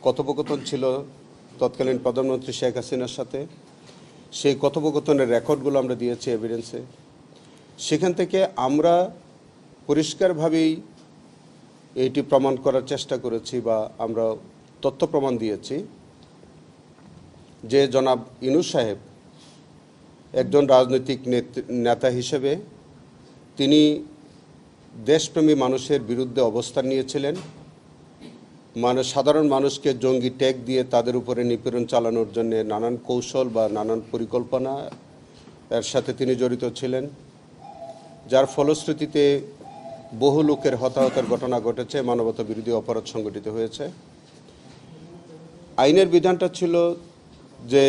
কথোপকথন ছিল তৎকালীন প্রধানমন্ত্রী শেখ হাসিনার সাথে। সেই কথোপকথনের রেকর্ডগুলো আমরা দিয়েছি এভিডেন্সে। সেখান থেকে আমরা পরিষ্কারভাবেই এটি প্রমাণ করার চেষ্টা করেছি বা আমরা তথ্য প্রমাণ দিয়েছি যে জনাব ইউনূস সাহেব একজন রাজনৈতিক নেতা হিসেবে তিনি দেশপ্রেমী মানুষের বিরুদ্ধে অবস্থান নিয়েছিলেন। সাধারণ মানুষকে জঙ্গি ট্যাগ দিয়ে তাদের উপরে নিপীড়ন চালানোর জন্য নানান কৌশল বা নানান পরিকল্পনা এর সাথে তিনি জড়িত ছিলেন, যার ফলশ্রুতিতে বহু লোকের হতাহতের ঘটনা ঘটেছে, মানবতা বিরোধী অপরাধ সংঘটিত হয়েছে। আইনের বিধানটা ছিল যে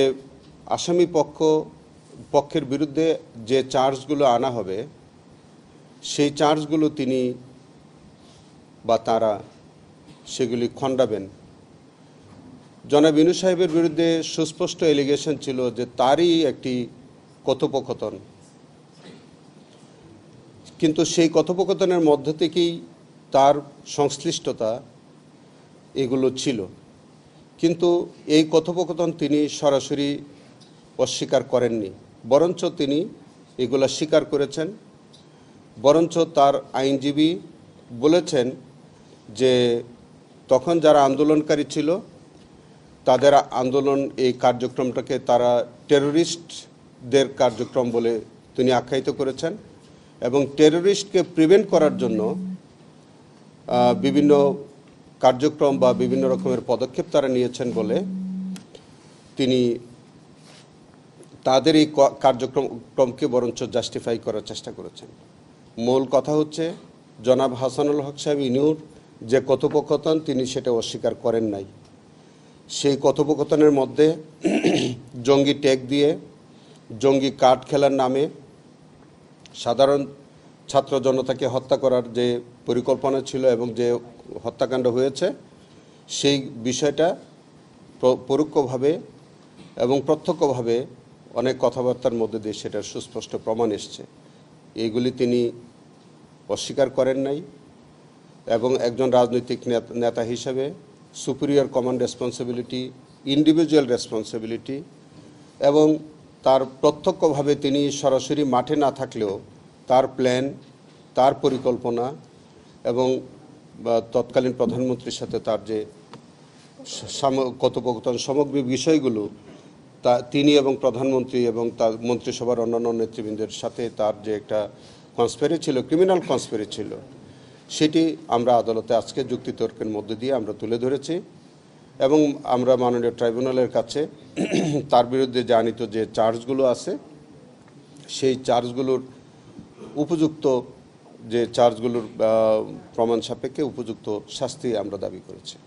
আসামি পক্ষের বিরুদ্ধে যে চার্জগুলো আনা হবে সেই চার্জগুলো তিনি বা তারা সেগুলি খণ্ডাবেন। জনাব ইউনূস সাহেবের বিরুদ্ধে সুস্পষ্ট এলিগেশন ছিল যে তারই একটি কথোপকথন, কিন্তু সেই কথোপকথনের মধ্য থেকেই তার সংশ্লিষ্টতা এগুলো ছিল। কিন্তু এই কথোপকথন তিনি সরাসরি অস্বীকার করেননি, বরঞ্চ তিনি এগুলা স্বীকার করেছেন। বরঞ্চ তার আইনজীবী বলেছেন যে তখন যারা আন্দোলনকারী ছিল তাদের আন্দোলন এই কার্যক্রমটাকে তারা টেরোরিস্টদের কার্যক্রম বলে তিনি আখ্যায়িত করেছেন এবং টেরোরিস্টকে প্রিভেন্ট করার জন্য বিভিন্ন কার্যক্রম বা বিভিন্ন রকমের পদক্ষেপ তারা নিয়েছেন বলে তিনি তাদের এই কার্যক্রমকে বরঞ্চ জাস্টিফাই করার চেষ্টা করেছেন। মূল কথা হচ্ছে জনাব হাসানুল হক সাহেব ইনুর যে কথোপকথন তিনি সেটা অস্বীকার করেন নাই। সেই কথোপকথনের মধ্যে জঙ্গি ট্যাগ দিয়ে জঙ্গি কার্ড খেলার নামে সাধারণ ছাত্র জনতাকে হত্যা করার যে পরিকল্পনা ছিল এবং যে হত্যাকাণ্ড হয়েছে সেই বিষয়টা পরোক্ষভাবে এবং প্রত্যক্ষভাবে অনেক কথাবার্তার মধ্যে দিয়ে সেটার সুস্পষ্ট প্রমাণ এসছে। এইগুলি তিনি অস্বীকার করেন নাই এবং একজন রাজনৈতিক নেতা হিসেবে superior command responsibility, individual responsibility এবং তার প্রত্যক্ষভাবে তিনি সরাসরি মাঠে না থাকলেও তার প্ল্যান, তার পরিকল্পনা এবং তৎকালীন প্রধানমন্ত্রীর সাথে তার যে কথোপকথন সামগ্রিক বিষয়গুলো তা তিনি এবং প্রধানমন্ত্রী এবং তার মন্ত্রিসভার অন্যান্য নেতৃবৃন্দের সাথে তার যে একটা কনস্পিরেসি ছিল, ক্রিমিনাল কনস্পিরেসি ছিল, সেটি আমরা আদালতে আজকে যুক্তিতর্কের মধ্যে দিয়ে আমরা তুলে ধরেছি এবং আমরা মাননীয় ট্রাইব্যুনালের কাছে তার বিরুদ্ধে যে আনীত যে চার্জগুলো আছে সেই চার্জগুলোর উপযুক্ত যে চার্জগুলোর প্রমাণ সাপেক্ষে উপযুক্ত শাস্তি আমরা দাবি করেছি।